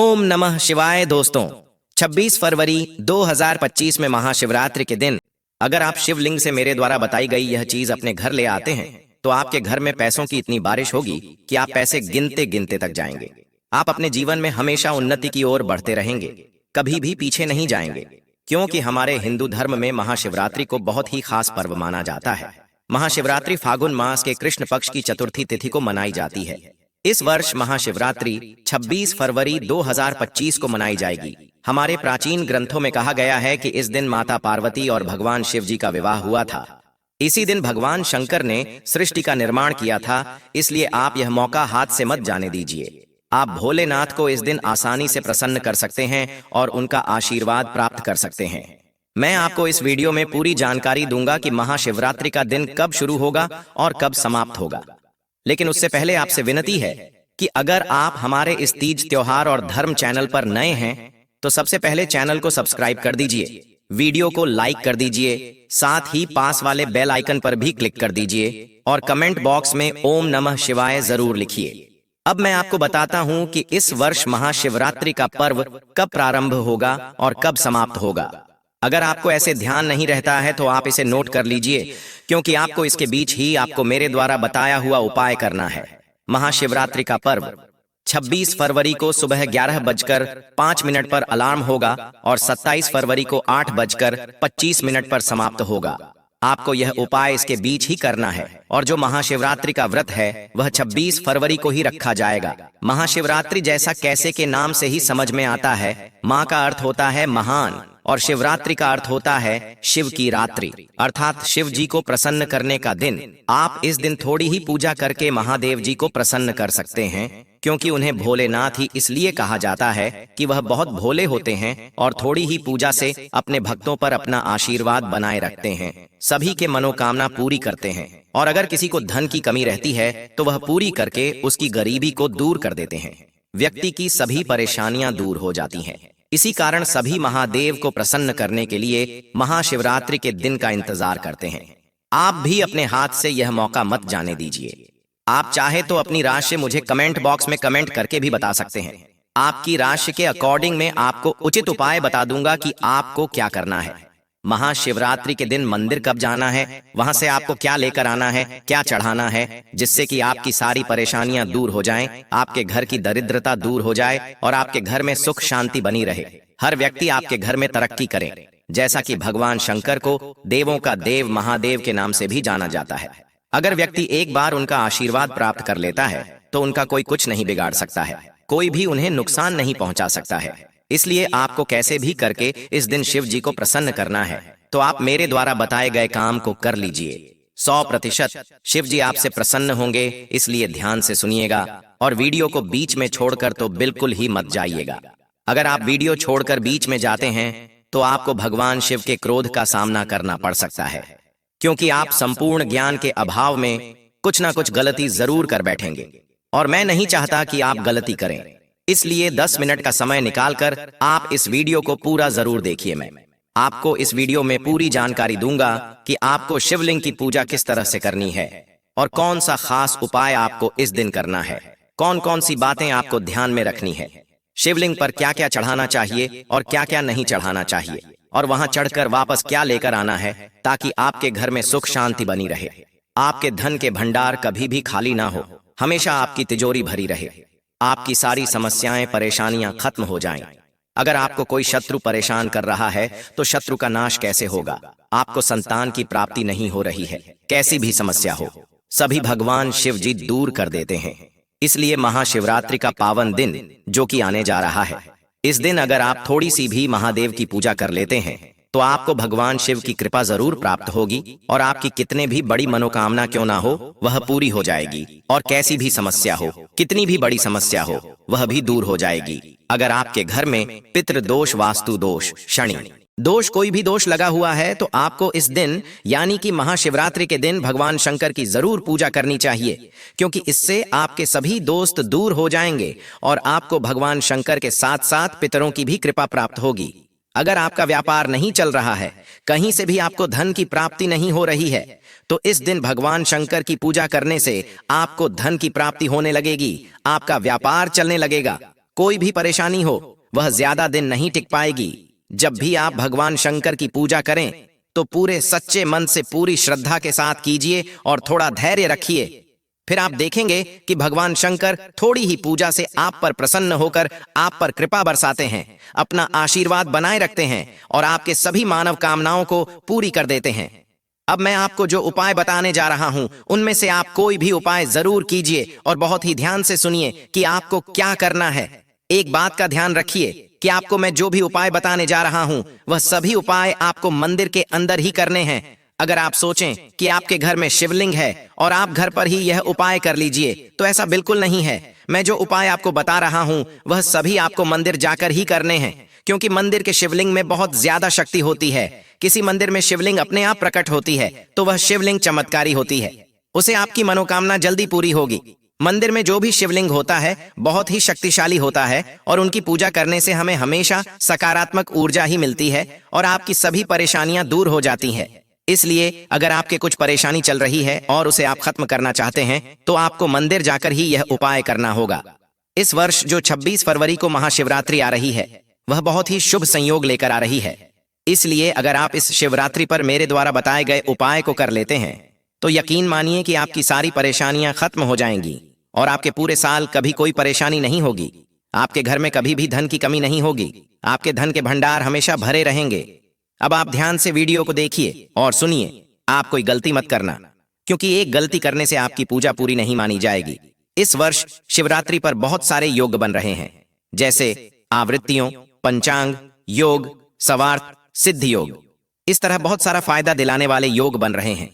ओम नमः शिवाय। दोस्तों, 26 फरवरी 2025 में महाशिवरात्रि के दिन अगर आप शिवलिंग से मेरे द्वारा बताई गई यह चीज अपने घर ले आते हैं तो आपके घर में पैसों की इतनी बारिश होगी कि आप पैसे गिनते गिनते तक जाएंगे। आप अपने जीवन में हमेशा उन्नति की ओर बढ़ते रहेंगे, कभी भी पीछे नहीं जाएंगे, क्योंकि हमारे हिंदू धर्म में महाशिवरात्रि को बहुत ही खास पर्व माना जाता है। महाशिवरात्रि फागुन मास के कृष्ण पक्ष की चतुर्थी तिथि को मनाई जाती है। इस वर्ष महाशिवरात्रि 26 फरवरी 2025 को मनाई जाएगी। हमारे प्राचीन ग्रंथों में कहा गया है कि इस दिन माता पार्वती और भगवान शिव जी का विवाह हुआ था। इसी दिन भगवान शंकर ने सृष्टि का निर्माण किया था, इसलिए आप यह मौका हाथ से मत जाने दीजिए। आप भोलेनाथ को इस दिन आसानी से प्रसन्न कर सकते हैं और उनका आशीर्वाद प्राप्त कर सकते हैं। मैं आपको इस वीडियो में पूरी जानकारी दूंगा कि महाशिवरात्रि का दिन कब शुरू होगा और कब समाप्त होगा। लेकिन उससे पहले आपसे विनती है कि अगर आप हमारे इस तीज त्योहार और धर्म चैनल पर नए हैं तो सबसे पहले चैनल को सब्सक्राइब कर दीजिए, वीडियो को लाइक कर दीजिए, साथ ही पास वाले बेल आइकन पर भी क्लिक कर दीजिए और कमेंट बॉक्स में ओम नमः शिवाय जरूर लिखिए। अब मैं आपको बताता हूं कि इस वर्ष महाशिवरात्रि का पर्व कब प्रारंभ होगा और कब समाप्त होगा। अगर आपको ऐसे ध्यान नहीं रहता है तो आप इसे नोट कर लीजिए, क्योंकि आपको इसके बीच ही आपको मेरे द्वारा बताया हुआ उपाय करना है। महाशिवरात्रि का पर्व 26 फरवरी को सुबह 11:05 पर अलार्म होगा और 27 फरवरी को 8:25 पर समाप्त होगा। आपको यह उपाय इसके बीच ही करना है और जो महाशिवरात्रि का व्रत है वह 26 फरवरी को ही रखा जाएगा। महाशिवरात्रि जैसा कैसे के नाम से ही समझ में आता है। माँ का अर्थ होता है महान और शिवरात्रि का अर्थ होता है शिव की रात्रि, अर्थात शिव जी को प्रसन्न करने का दिन। आप इस दिन थोड़ी ही पूजा करके महादेव जी को प्रसन्न कर सकते हैं, क्योंकि उन्हें भोलेनाथ ही इसलिए कहा जाता है कि वह बहुत भोले होते हैं और थोड़ी ही पूजा से अपने भक्तों पर अपना आशीर्वाद बनाए रखते हैं, सभी के मनोकामना पूरी करते हैं। और अगर किसी को धन की कमी रहती है तो वह पूरी करके उसकी गरीबी को दूर कर देते हैं। व्यक्ति की सभी परेशानियां दूर हो जाती हैं। इसी कारण सभी महादेव को प्रसन्न करने के लिए महाशिवरात्रि के दिन का इंतजार करते हैं। आप भी अपने हाथ से यह मौका मत जाने दीजिए। आप चाहे तो अपनी राशि मुझे कमेंट बॉक्स में कमेंट करके भी बता सकते हैं। आपकी राशि के अकॉर्डिंग मैं आपको उचित उपाय बता दूंगा कि आपको क्या करना है। महाशिवरात्रि के दिन मंदिर कब जाना है, वहां से आपको क्या लेकर आना है, क्या चढ़ाना है, जिससे कि आपकी सारी परेशानियां दूर हो जाएं, आपके घर की दरिद्रता दूर हो जाए और आपके घर में सुख शांति बनी रहे। हर व्यक्ति आपके घर में तरक्की करे, जैसा कि भगवान शंकर को देवों का देव महादेव के नाम से भी जाना जाता है। अगर व्यक्ति एक बार उनका आशीर्वाद प्राप्त कर लेता है तो उनका कोई कुछ नहीं बिगाड़ सकता है, कोई भी उन्हें नुकसान नहीं पहुंचा सकता है। इसलिए आपको कैसे भी करके इस दिन शिव जी को प्रसन्न करना है, तो आप मेरे द्वारा बताए गए काम को कर लीजिए। 100% शिव जी आपसे प्रसन्न होंगे, इसलिए ध्यान से सुनिएगा और वीडियो को बीच में छोड़कर तो बिल्कुल ही मत जाइएगा। अगर आप वीडियो छोड़कर बीच में जाते हैं तो आपको भगवान शिव के क्रोध का सामना करना पड़ सकता है, क्योंकि आप संपूर्ण ज्ञान के अभाव में कुछ ना कुछ गलती जरूर कर बैठेंगे और मैं नहीं चाहता कि आप गलती करें। इसलिए 10 मिनट का समय निकालकर आप इस वीडियो को पूरा जरूर देखिए। मैं आपको इस वीडियो में पूरी जानकारी दूंगा कि आपको शिवलिंग की पूजा किस तरह से करनी है और कौन सा खास उपाय आपको इस दिन करना है, कौन कौन सी बातें आपको ध्यान में रखनी है, शिवलिंग पर क्या क्या चढ़ाना चाहिए और क्या क्या नहीं चढ़ाना चाहिए, और वहां चढ़कर वापस क्या लेकर आना है, ताकि आपके घर में सुख शांति बनी रहे, आपके धन के भंडार कभी भी खाली ना हो, हमेशा आपकी तिजोरी भरी रहे, आपकी सारी समस्याएं परेशानियां खत्म हो जाएं। अगर आपको कोई शत्रु परेशान कर रहा है तो शत्रु का नाश कैसे होगा, आपको संतान की प्राप्ति नहीं हो रही है, कैसी भी समस्या हो, सभी भगवान शिव जी दूर कर देते हैं। इसलिए महाशिवरात्रि का पावन दिन जो कि आने जा रहा है, इस दिन अगर आप थोड़ी सी भी महादेव की पूजा कर लेते हैं तो आपको भगवान शिव की कृपा जरूर प्राप्त होगी और आपकी कितने भी बड़ी मनोकामना क्यों ना हो वह पूरी हो जाएगी, और कैसी भी समस्या हो, कितनी भी बड़ी समस्या हो, वह भी दूर हो जाएगी। अगर आपके घर में पितृ दोष, वास्तु दोष, शनि दोष, कोई भी दोष लगा हुआ है तो आपको इस दिन यानी कि महाशिवरात्रि के दिन भगवान शंकर की जरूर पूजा करनी चाहिए, क्योंकि इससे आपके सभी दोस्त दूर हो जाएंगे और आपको भगवान शंकर के साथ साथ पितरों की भी कृपा प्राप्त होगी। अगर आपका व्यापार नहीं चल रहा है, कहीं से भी आपको धन की प्राप्ति नहीं हो रही है, तो इस दिन भगवान शंकर की पूजा करने से आपको धन की प्राप्ति होने लगेगी, आपका व्यापार चलने लगेगा, कोई भी परेशानी हो वह ज्यादा दिन नहीं टिक पाएगी। जब भी आप भगवान शंकर की पूजा करें तो पूरे सच्चे मन से पूरी श्रद्धा के साथ कीजिए और थोड़ा धैर्य रखिए। फिर आप देखेंगे कि भगवान शंकर थोड़ी ही पूजा से आप पर प्रसन्न होकर आप पर कृपा बरसाते हैं, अपना आशीर्वाद बनाए रखते हैं और आपके सभी मानव कामनाओं को पूरी कर देते हैं। अब मैं आपको जो उपाय बताने जा रहा हूं उनमें से आप कोई भी उपाय जरूर कीजिए और बहुत ही ध्यान से सुनिए कि आपको क्या करना है। एक बात का ध्यान रखिए कि आपको मैं जो भी उपाय बताने जा रहा हूं वह सभी उपाय आपको मंदिर के अंदर ही करने हैं। अगर आप सोचें कि आपके घर में शिवलिंग है और आप घर पर ही यह उपाय कर लीजिए तो ऐसा बिल्कुल नहीं है। मैं जो उपाय आपको बता रहा हूं वह सभी आपको मंदिर जाकर ही करने हैं, क्योंकि मंदिर के शिवलिंग में बहुत ज्यादा शक्ति होती है। किसी मंदिर में शिवलिंग अपने आप प्रकट होती है तो वह शिवलिंग चमत्कारी होती है, उसे आपकी मनोकामना जल्दी पूरी होगी। मंदिर में जो भी शिवलिंग होता है बहुत ही शक्तिशाली होता है और उनकी पूजा करने से हमें हमेशा सकारात्मक ऊर्जा ही मिलती है और आपकी सभी परेशानियां दूर हो जाती हैं। इसलिए अगर आपके कुछ परेशानी चल रही है और उसे आप खत्म करना चाहते हैं तो आपको मंदिर जाकर ही यह उपाय करना होगा। इस वर्ष जो 26 फरवरी को महाशिवरात्रि आ रही है वह बहुत ही शुभ संयोग लेकर आ रही है। इसलिए अगर आप इस शिवरात्रि पर मेरे द्वारा बताए गए उपाय को कर लेते हैं तो यकीन मानिए कि आपकी सारी परेशानियां खत्म हो जाएंगी और आपके पूरे साल कभी कोई परेशानी नहीं होगी। आपके घर में कभी भी धन की कमी नहीं होगी, आपके धन के भंडार हमेशा भरे रहेंगे। अब आप ध्यान से वीडियो को देखिए और सुनिए। आप कोई गलती मत करना, क्योंकि एक गलती करने से आपकी पूजा पूरी नहीं मानी जाएगी। इस वर्ष शिवरात्रि पर बहुत सारे योग बन रहे हैं, जैसे आवृत्तियों, पंचांग योग, सवार्थ, सिद्धि योग। इस तरह बहुत सारा फायदा दिलाने वाले योग बन रहे हैं।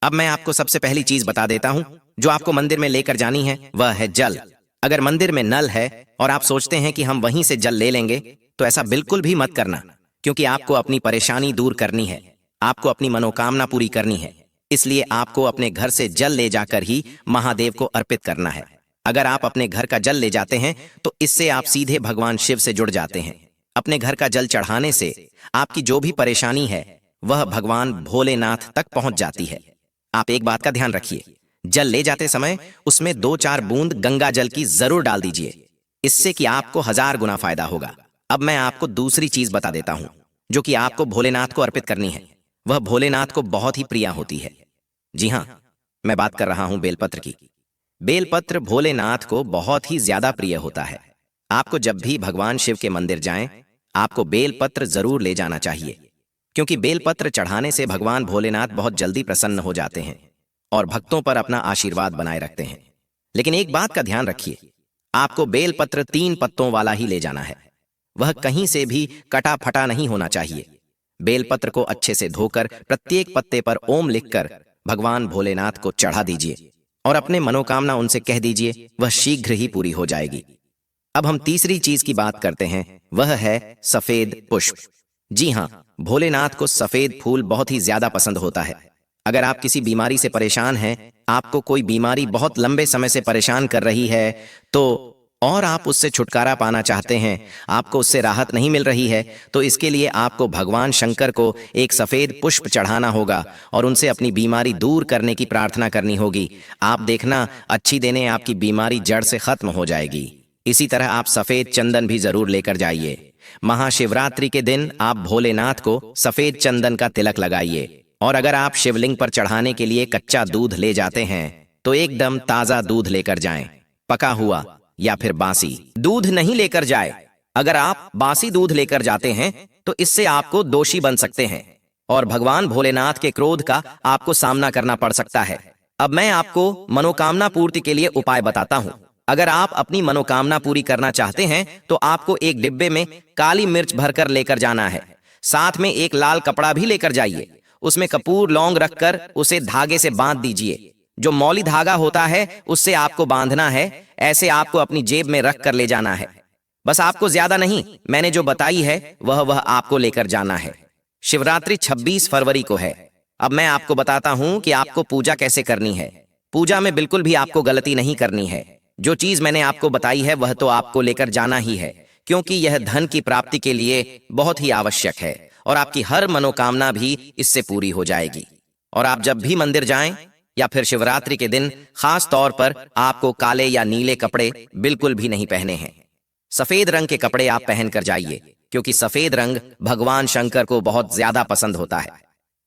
अब मैं आपको सबसे पहली चीज बता देता हूं जो आपको मंदिर में लेकर जानी है, वह है जल। अगर मंदिर में नल है और आप सोचते हैं कि हम वहीं से जल ले लेंगे तो ऐसा बिल्कुल भी मत करना, क्योंकि आपको अपनी परेशानी दूर करनी है, आपको अपनी मनोकामना पूरी करनी है। इसलिए आपको अपने घर से जल ले जाकर ही महादेव को अर्पित करना है। अगर आप अपने घर का जल ले जाते हैं तो इससे आप सीधे भगवान शिव से जुड़ जाते हैं। अपने घर का जल चढ़ाने से आपकी जो भी परेशानी है वह भगवान भोलेनाथ तक पहुंच जाती है। आप एक बात का ध्यान रखिए, जल ले जाते समय उसमें 2-4 बूंद गंगा जल की जरूर डाल दीजिए, इससे कि आपको 1000 गुना फायदा होगा। अब मैं आपको दूसरी चीज बता देता हूं जो कि आपको भोलेनाथ को अर्पित करनी है। वह भोलेनाथ को बहुत ही प्रिय होती है। जी हां, मैं बात कर रहा हूं बेलपत्र की। बेलपत्र भोलेनाथ को बहुत ही ज्यादा प्रिय होता है। आपको जब भी भगवान शिव के मंदिर जाएं, आपको बेलपत्र जरूर ले जाना चाहिए, क्योंकि बेलपत्र चढ़ाने से भगवान भोलेनाथ बहुत जल्दी प्रसन्न हो जाते हैं और भक्तों पर अपना आशीर्वाद बनाए रखते हैं। लेकिन एक बात का ध्यान रखिए, आपको बेलपत्र 3 पत्तों वाला ही ले जाना है। वह कहीं से भी कटा फटा नहीं होना चाहिए। बेलपत्र को अच्छे से धोकर प्रत्येक पत्ते पर ओम लिखकर भगवान भोलेनाथ को चढ़ा दीजिए और अपने मनोकामना उनसे कह दीजिए, वह शीघ्र ही पूरी हो जाएगी। अब हम तीसरी चीज की बात करते हैं, वह है सफेद पुष्प। जी हां, भोलेनाथ को सफेद फूल बहुत ही ज्यादा पसंद होता है। अगर आप किसी बीमारी से परेशान हैं, आपको कोई बीमारी बहुत लंबे समय से परेशान कर रही है तो और आप उससे छुटकारा पाना चाहते हैं, आपको उससे राहत नहीं मिल रही है, तो इसके लिए आपको भगवान शंकर को एक सफेद पुष्प चढ़ाना होगा और उनसे अपनी बीमारी दूर करने की प्रार्थना करनी होगी। आप देखना, अच्छी देने आपकी बीमारी जड़ से खत्म हो जाएगी। इसी तरह आप सफेद चंदन भी जरूर लेकर जाइए। महाशिवरात्रि के दिन आप भोलेनाथ को सफेद चंदन का तिलक लगाइए। और अगर आप शिवलिंग पर चढ़ाने के लिए कच्चा दूध ले जाते हैं तो एकदम ताजा दूध लेकर जाएं, पका हुआ या फिर बासी दूध नहीं लेकर जाए। अगर आप बासी दूध लेकर जाते हैं तो इससे आपको दोषी बन सकते हैं और भगवान भोलेनाथ के क्रोध का आपको सामना करना पड़ सकता है। अब मैं आपको मनोकामना पूर्ति के लिए उपाय बताता हूं। अगर आप अपनी मनोकामना पूरी करना चाहते हैं तो आपको एक डिब्बे में काली मिर्च भरकर लेकर जाना है। साथ में एक लाल कपड़ा भी लेकर जाइए। उसमें कपूर लौंग रखकर उसे धागे से बांध दीजिए। जो मौली धागा होता है उससे आपको बांधना है। ऐसे आपको अपनी जेब में रख कर ले जाना है। बस आपको ज्यादा नहीं, मैंने जो बताई है वह आपको लेकर जाना है। शिवरात्रि 26 फरवरी को है। अब मैं आपको बताता हूं कि आपको पूजा कैसे करनी है। पूजा में बिल्कुल भी आपको गलती नहीं करनी है। जो चीज मैंने आपको बताई है वह तो आपको लेकर जाना ही है, क्योंकि यह धन की प्राप्ति के लिए बहुत ही आवश्यक है और आपकी हर मनोकामना भी इससे पूरी हो जाएगी। और आप जब भी मंदिर जाएं या फिर शिवरात्रि के दिन खास तौर पर आपको काले या नीले कपड़े बिल्कुल भी नहीं पहने हैं। सफेद रंग के कपड़े आप पहन कर जाइए, क्योंकि सफेद रंग भगवान शंकर को बहुत ज्यादा पसंद होता है।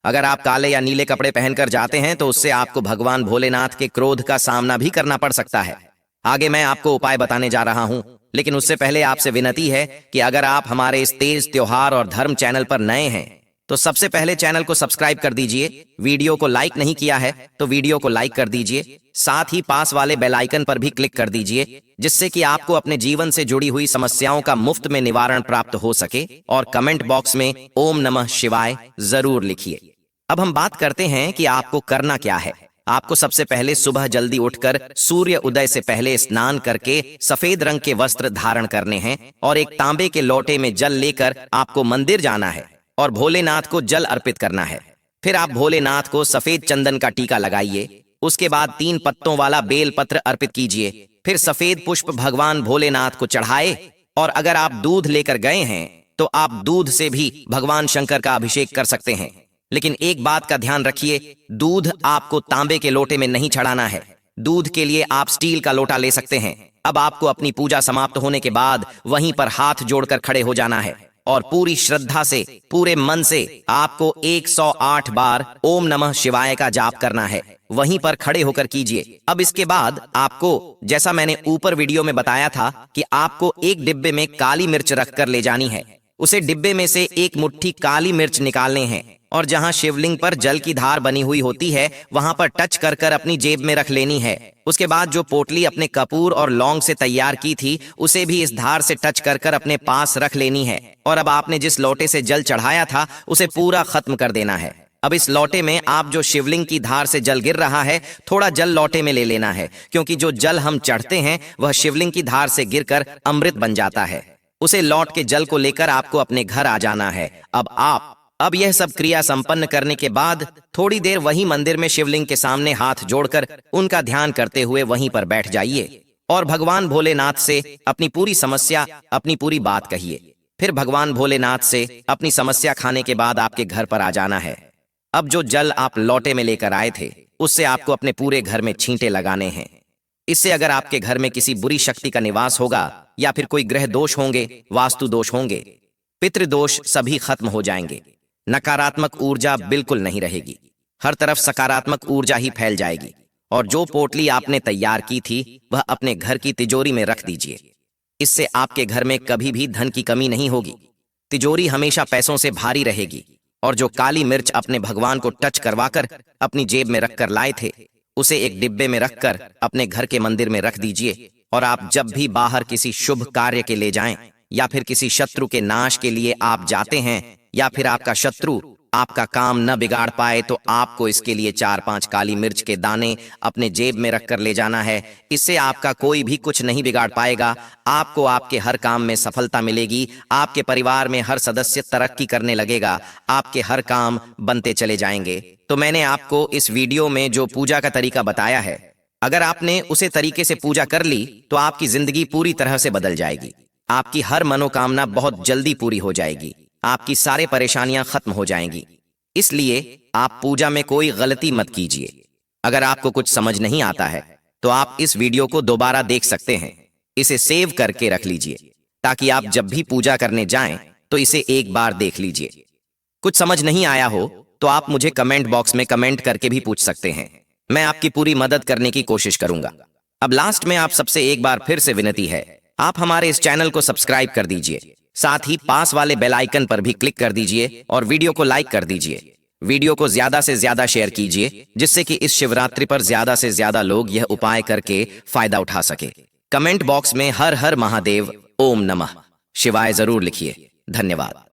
अगर आप काले या नीले कपड़े पहनकर जाते हैं तो उससे आपको भगवान भोलेनाथ के क्रोध का सामना भी करना पड़ सकता है। आगे मैं आपको उपाय बताने जा रहा हूं, लेकिन उससे पहले आपसे विनती है कि अगर आप हमारे इस तेज त्योहार और धर्म चैनल पर नए हैं तो सबसे पहले चैनल को सब्सक्राइब कर दीजिए। वीडियो को लाइक नहीं किया है तो वीडियो को लाइक कर दीजिए। साथ ही पास वाले बेल आइकन पर भी क्लिक कर दीजिए, जिससे कि आपको अपने जीवन से जुड़ी हुई समस्याओं का मुफ्त में निवारण प्राप्त हो सके। और कमेंट बॉक्स में ओम नमः शिवाय जरूर लिखिए। अब हम बात करते हैं कि आपको करना क्या है। आपको सबसे पहले सुबह जल्दी उठकर सूर्य उदय से पहले स्नान करके सफेद रंग के वस्त्र धारण करने हैं और एक तांबे के लोटे में जल लेकर आपको मंदिर जाना है और भोलेनाथ को जल अर्पित करना है। फिर आप भोलेनाथ को सफेद चंदन का टीका लगाइए। उसके बाद 3 पत्तों वाला बेल पत्र अर्पित कीजिए। फिर सफेद पुष्प भगवान भोलेनाथ को चढ़ाए। और अगर आप दूध लेकर गए हैं तो आप दूध से भी भगवान शंकर का अभिषेक कर सकते हैं। लेकिन एक बात का ध्यान रखिए, दूध आपको तांबे के लोटे में नहीं चढ़ाना है। दूध के लिए आप स्टील का लोटा ले सकते हैं। अब आपको अपनी पूजा समाप्त होने के बाद वहीं पर हाथ जोड़कर खड़े हो जाना है और पूरी श्रद्धा से, पूरे मन से आपको 108 बार ओम नमः शिवाय का जाप करना है। वहीं पर खड़े होकर कीजिए। अब इसके बाद आपको, जैसा मैंने ऊपर वीडियो में बताया था, कि आपको एक डिब्बे में काली मिर्च रखकर ले जानी है। उसे डिब्बे में से एक मुट्ठी काली मिर्च निकालने हैं और जहां शिवलिंग पर जल की धार बनी हुई होती है वहां पर टच कर कर अपनी जेब में रख लेनी है। उसके बाद जो पोटली अपने कपूर और लौंग से तैयार की थी उसे भी इस धार से टच कर कर अपने पास रख लेनी है। और अब आपने जिस लोटे से जल चढ़ाया था उसे पूरा खत्म कर देना है। अब इस लोटे में आप जो शिवलिंग की धार से जल गिर रहा है, थोड़ा जल लोटे में ले लेना है, क्योंकि जो जल हम चढ़ते हैं वह शिवलिंग की धार से गिरकर अमृत बन जाता है। उसे लौट के जल को लेकर आपको अपने घर आ जाना है। अब यह सब क्रिया संपन्न करने के बाद थोड़ी देर वही मंदिर में शिवलिंग के सामने हाथ जोड़कर उनका ध्यान करते हुए वहीं पर बैठ जाइए और भगवान भोलेनाथ से अपनी पूरी समस्या, अपनी पूरी बात कहिए। फिर भगवान भोलेनाथ से अपनी समस्या खाने के बाद आपके घर पर आ जाना है। अब जो जल आप लोटे में लेकर आए थे उससे आपको अपने पूरे घर में छींटे लगाने हैं। इससे अगर आपके घर में किसी बुरी शक्ति का निवास होगा या फिर कोई ग्रह दोष होंगे, वास्तु दोष होंगे, पितृदोष, सभी खत्म हो जाएंगे। नकारात्मक ऊर्जा बिल्कुल नहीं रहेगी। हर तरफ सकारात्मक ऊर्जा ही फैल जाएगी। और जो पोटली आपने तैयार की थी वह अपने घर की तिजोरी में रख दीजिए। इससे आपके घर में कभी भी धन की कमी नहीं होगी। तिजोरी हमेशा पैसों से भारी रहेगी। और जो काली मिर्च अपने भगवान को टच करवाकर अपनी जेब में रखकर लाए थे उसे एक डिब्बे में रखकर अपने घर के मंदिर में रख दीजिए। और आप जब भी बाहर किसी शुभ कार्य के लिए जाएं या फिर किसी शत्रु के नाश के लिए आप जाते हैं या फिर आपका शत्रु आपका काम न बिगाड़ पाए तो आपको इसके लिए 4-5 काली मिर्च के दाने अपने जेब में रखकर ले जाना है। इससे आपका कोई भी कुछ नहीं बिगाड़ पाएगा। आपको आपके हर काम में सफलता मिलेगी। आपके परिवार में हर सदस्य तरक्की करने लगेगा। आपके हर काम बनते चले जाएंगे। तो मैंने आपको इस वीडियो में जो पूजा का तरीका बताया है, अगर आपने उसे तरीके से पूजा कर ली तो आपकी जिंदगी पूरी तरह से बदल जाएगी। आपकी हर मनोकामना बहुत जल्दी पूरी हो जाएगी। आपकी सारी परेशानियां खत्म हो जाएंगी। इसलिए आप पूजा में कोई गलती मत कीजिए। अगर आपको कुछ समझ नहीं आता है तो आप इस वीडियो को दोबारा देख सकते हैं। इसे सेव करके रख लीजिए ताकि आप जब भी पूजा करने जाएं तो इसे एक बार देख लीजिए। कुछ समझ नहीं आया हो तो आप मुझे कमेंट बॉक्स में कमेंट करके भी पूछ सकते हैं। मैं आपकी पूरी मदद करने की कोशिश करूंगा। अब लास्ट में आप सबसे एक बार फिर से विनती है, आप हमारे इस चैनल को सब्सक्राइब कर दीजिए। साथ ही पास वाले बेल आइकन पर भी क्लिक कर दीजिए और वीडियो को लाइक कर दीजिए। वीडियो को ज्यादा से ज्यादा शेयर कीजिए, जिससे कि इस शिवरात्रि पर ज्यादा से ज्यादा लोग यह उपाय करके फायदा उठा सके। कमेंट बॉक्स में हर हर महादेव ओम नमः शिवाय जरूर लिखिए। धन्यवाद।